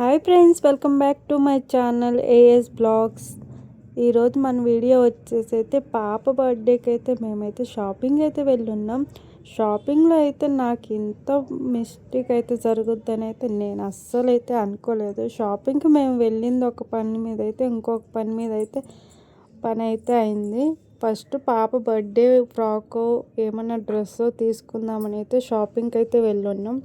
Hi friends, welcome back to my channel AS blogs. ఈరోజు మన video వచ్చేసి అయితే పాప బర్త్డేకి అయితే మేమైతే షాపింగ్ అయితే వెళ్ళున్నాం. షాపింగ్లో అయితే నాకు ఇంత మిస్టేక్ అయితే జరుగుద్దని అయితే నేను అస్సలు అయితే అనుకోలేదు. షాపింగ్కి మేము వెళ్ళింది ఒక పని మీద అయితే ఇంకొక పని మీద అయితే పని అయితే అయింది. ఫస్ట్ పాప బర్త్డే ఫ్రాకో ఏమన్నా డ్రెస్ తీసుకుందామని అయితే షాపింగ్కి అయితే వెళ్ళున్నాం.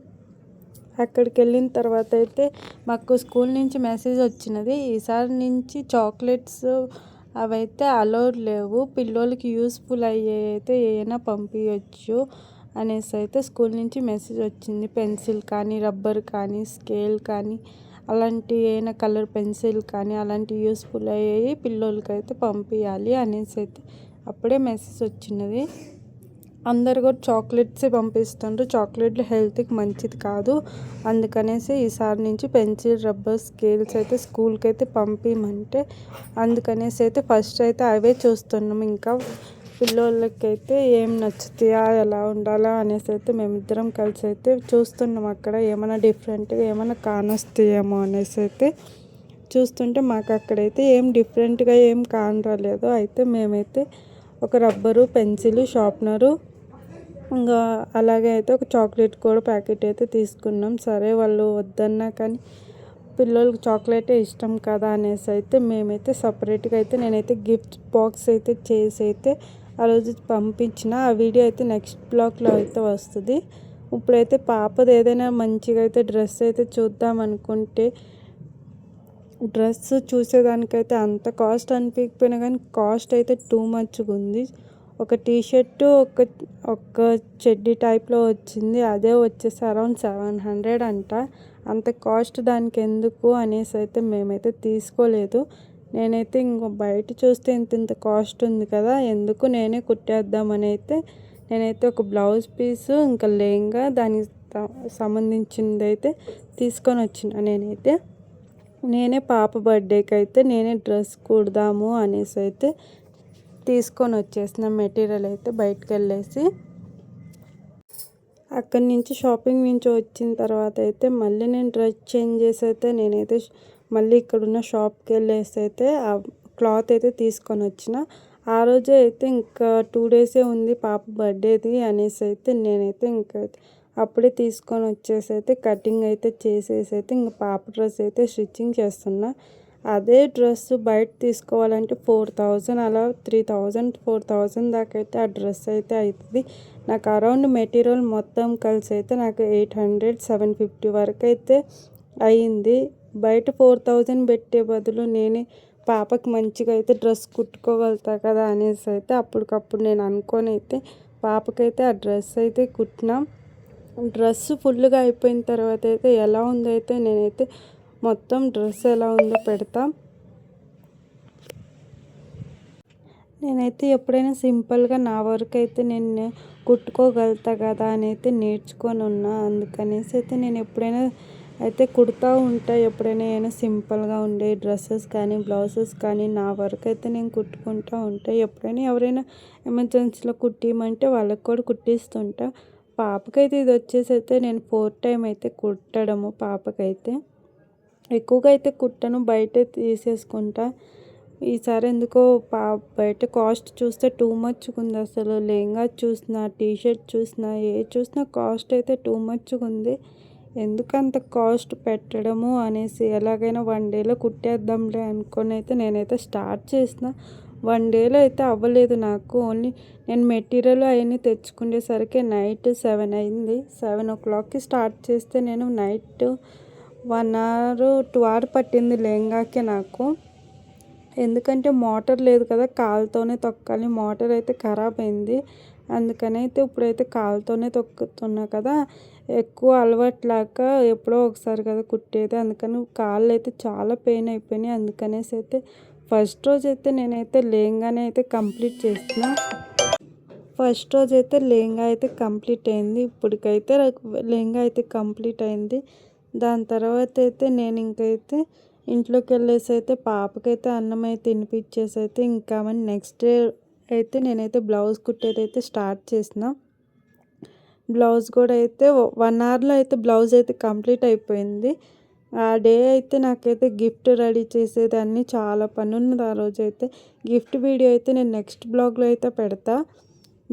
అక్కడికి వెళ్ళిన తర్వాత అయితే మాకు స్కూల్ నుంచి మెసేజ్ వచ్చినది, ఈసారి నుంచి చాక్లెట్స్ అవైతే అలౌడ్ లేవు, పిల్లలకి యూస్ఫుల్ అయ్యే అయితే ఏమైనా పంపించవచ్చు అనేసి అయితే స్కూల్ నుంచి మెసేజ్ వచ్చింది. పెన్సిల్ కానీ, రబ్బర్ కానీ, స్కేల్ కానీ, అలాంటి ఏమైనా కలర్ పెన్సిల్ కానీ అలాంటి యూస్ఫుల్ అయ్యేవి పిల్లలకి అయితే పంపించాలి అనేసి అయితే అప్పుడే మెసేజ్ వచ్చినది. అందరు కూడా చాక్లెట్సే పంపిస్తుండ్రు. చాక్లెట్లు హెల్త్కి మంచిది కాదు, అందుకనేసి ఈసారి నుంచి పెన్సిల్, రబ్బర్, స్కేల్స్ అయితే స్కూల్కి అయితే పంపించమంటే అందుకనేసి అయితే ఫస్ట్ అయితే అవే చూస్తున్నాం. ఇంకా పిల్లోళ్ళకైతే ఏం నచ్చుతాయా, ఎలా ఉండాలా అనేసి అయితే మేమిద్దరం కలిసి అయితే చూస్తున్నాం. అక్కడ ఏమైనా డిఫరెంట్గా ఏమైనా కానొస్తాయేమో అనేసి అయితే చూస్తుంటే మాకు అక్కడైతే ఏం డిఫరెంట్గా ఏం కానరాలేదు. అయితే మేమైతే ఒక రబ్బరు, పెన్సిల్, షార్ప్నరు, ఇంకా అలాగే అయితే ఒక చాక్లెట్ కూడా ప్యాకెట్ అయితే తీసుకున్నాం. సరే వాళ్ళు వద్దన్నా కానీ పిల్లలకి చాక్లెటే ఇష్టం కదా అనేసి అయితే మేమైతే సపరేట్గా అయితే నేనైతే గిఫ్ట్ బాక్స్ అయితే చేసి అయితే ఆ రోజు పంపించిన. ఆ వీడియో అయితే నెక్స్ట్ బ్లాగ్లో అయితే వస్తుంది. ఇప్పుడైతే పాపది ఏదైనా మంచిగా అయితే డ్రెస్ అయితే చూద్దాం అనుకుంటే డ్రెస్ చూసేదానికైతే అంత కాస్ట్ అనిపించకపోయినా కానీ కాస్ట్ అయితే టూ మచ్గా ఉంది. ఒక టీషర్టు, ఒక చెడ్డీ టైప్లో వచ్చింది, అదే వచ్చేసి అరౌండ్ 700 అంట. అంత కాస్ట్ దానికి ఎందుకు అనేసి అయితే మేమైతే తీసుకోలేదు. నేనైతే ఇంకో బయట చూస్తే ఇంత కాస్ట్ ఉంది కదా, ఎందుకు నేనే కుట్టేద్దామని అయితే నేనైతే ఒక బ్లౌజ్ పీసు, ఇంకా లెహంగా దానికి సంబంధించింది అయితే తీసుకొని వచ్చిన. నేనే పాప బర్త్డేకి అయితే నేనే డ్రెస్ కుడదాము అనేసి అయితే తీసుకొని వచ్చేసిన మెటీరియల్ అయితే బయటకు వెళ్ళేసి. అక్కడి నుంచి షాపింగ్ నుంచి వచ్చిన తర్వాత అయితే మళ్ళీ నేను డ్రెస్ చేంజ్ చేసి అయితే నేనైతే మళ్ళీ ఇక్కడున్న షాప్కి వెళ్ళేసి అయితే ఆ క్లాత్ అయితే తీసుకొని వచ్చిన. ఆ రోజే అయితే ఇంకా 2 డేసే ఉంది పాప బర్త్డేది అనేసి అయితే నేనైతే ఇంకా అప్పుడే తీసుకొని వచ్చేసి అయితే కటింగ్ అయితే చేసేసి అయితే ఇంకా పాప డ్రెస్ అయితే స్టిచ్చింగ్ చేస్తున్నా. అదే డ్రెస్ బయట తీసుకోవాలంటే 4000 అలా 3000 4000 దాకా అయితే ఆ డ్రెస్ అయితే అవుతుంది. నాకు అరౌండ్ మెటీరియల్ మొత్తం కలిసి అయితే నాకు 800 750 వరకు అయితే అయింది. బయట 4000 పెట్టే బదులు నేనే పాపకి మంచిగా అయితే డ్రెస్ కుట్టుకోగలుగుతా కదా అనేసి అయితే అప్పటికప్పుడు నేను అనుకొని అయితే పాపకైతే ఆ డ్రెస్ అయితే కుట్టినా. డ్రెస్ ఫుల్గా అయిపోయిన తర్వాత అయితే ఎలా ఉందైతే నేనైతే మొత్తం డ్రెస్ ఎలా ఉందో పెడతా. నేనైతే ఎప్పుడైనా సింపుల్గా నా వరకు అయితే నేను కుట్టుకోగలుగుతా కదా అని అయితే నేర్చుకొని ఉన్నా. అందుకనేసి అయితే నేను ఎప్పుడైనా అయితే కుడతా ఉంటా. ఎప్పుడైనా ఏమైనా సింపుల్గా ఉండే డ్రెస్సెస్ కానీ, బ్లౌజెస్ కానీ నా వరకు అయితే నేను కుట్టుకుంటూ ఉంటా. ఎప్పుడైనా ఎవరైనా ఎమర్జెన్సీలో కుట్టిమంటే వాళ్ళకి కూడా కుట్టిస్తుంటా. పాపకైతే ఇది వచ్చేసి అయితే నేను 4th టైం అయితే కుట్టడము. పాపకైతే ఎక్కువగా అయితే కుట్టను, బయటే తీసేసుకుంటా. ఈసారి ఎందుకో బయట కాస్ట్ చూస్తే టూ మచ్గా ఉంది. అసలు లెహంగా చూసినా, టీషర్ట్ చూసినా, చూసినా కాస్ట్ అయితే టూ మచ్గా ఉంది. ఎందుకంత కాస్ట్ పెట్టడము అనేసి ఎలాగైనా 1 డేలో కుట్టేద్దాంలే అనుకొని అయితే నేనైతే స్టార్ట్ చేసిన. 1 డేలో అయితే అవ్వలేదు నాకు. ఓన్లీ నేను మెటీరియల్ అవన్నీ తెచ్చుకునేసరికి నైట్ 7 అయింది. 7 o'clockకి స్టార్ట్ చేస్తే నేను నైట్ 1 hour 2 hours పట్టింది లెహంగాకే నాకు. ఎందుకంటే మోటార్ లేదు కదా, కాలుతోనే తొక్కాలి. మోటార్ అయితే ఖరాబ్ అయింది, అందుకని అయితే ఇప్పుడైతే కాలుతోనే తొక్కుతున్నా కదా. ఎక్కువ అలవాట్లాక ఎప్పుడో ఒకసారి కదా కుట్టేది, అందుకని కాళ్ళు అయితే చాలా పెయిన్ అయిపోయినాయి. అందుకనేసి అయితే ఫస్ట్ రోజు అయితే నేనైతే లెహంగానే అయితే కంప్లీట్ చేసిన. ఫస్ట్ రోజు అయితే లెహంగా అయితే కంప్లీట్ అయింది. ఇప్పటికైతే లెహంగా అయితే కంప్లీట్ అయింది. దాని తర్వాత అయితే నేను ఇంకైతే ఇంట్లోకి వెళ్ళేసి అయితే పాపకైతే అన్నం అయితే తినిపించేసి అయితే ఇంకా నెక్స్ట్ డే అయితే నేనైతే బ్లౌజ్ కుట్టేది అయితే స్టార్ట్ చేసిన. బ్లౌజ్ కూడా అయితే 1 hourలో అయితే బ్లౌజ్ అయితే కంప్లీట్ అయిపోయింది. ఆ డే అయితే నాకైతే గిఫ్ట్ రెడీ చేసేదాన్ని, చాలా పని ఉన్నది ఆ రోజైతే. గిఫ్ట్ వీడియో అయితే నేను నెక్స్ట్ బ్లాగ్లో అయితే పెడతా.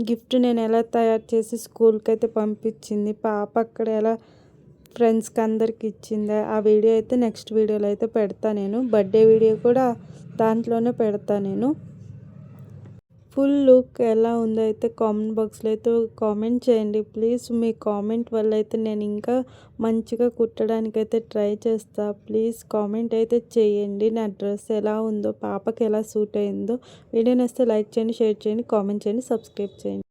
గిఫ్ట్ నేను ఎలా తయారు చేసి స్కూల్కి అయితే పంపించింది, పాప అక్కడ ఎలా ఫ్రెండ్స్కి అందరికి ఇచ్చింది, ఆ వీడియో అయితే నెక్స్ట్ వీడియోలో అయితే పెడతా. నేను బర్త్డే వీడియో కూడా దాంట్లోనే పెడతా నేను. ఫుల్ లుక్ ఎలా ఉందో అయితే కామెంట్ బాక్స్లో అయితే కామెంట్ చేయండి ప్లీజ్. మీ కామెంట్ వల్ల అయితే నేను ఇంకా మంచిగా కుట్టడానికి అయితే ట్రై చేస్తా. ప్లీజ్ కామెంట్ అయితే చేయండి, నా డ్రెస్ ఎలా ఉందో, పాపకి ఎలా సూట్ అయిందో. వీడియో నచ్చితే లైక్ చేయండి, షేర్ చేయండి, కామెంట్ చేయండి, సబ్స్క్రైబ్ చేయండి.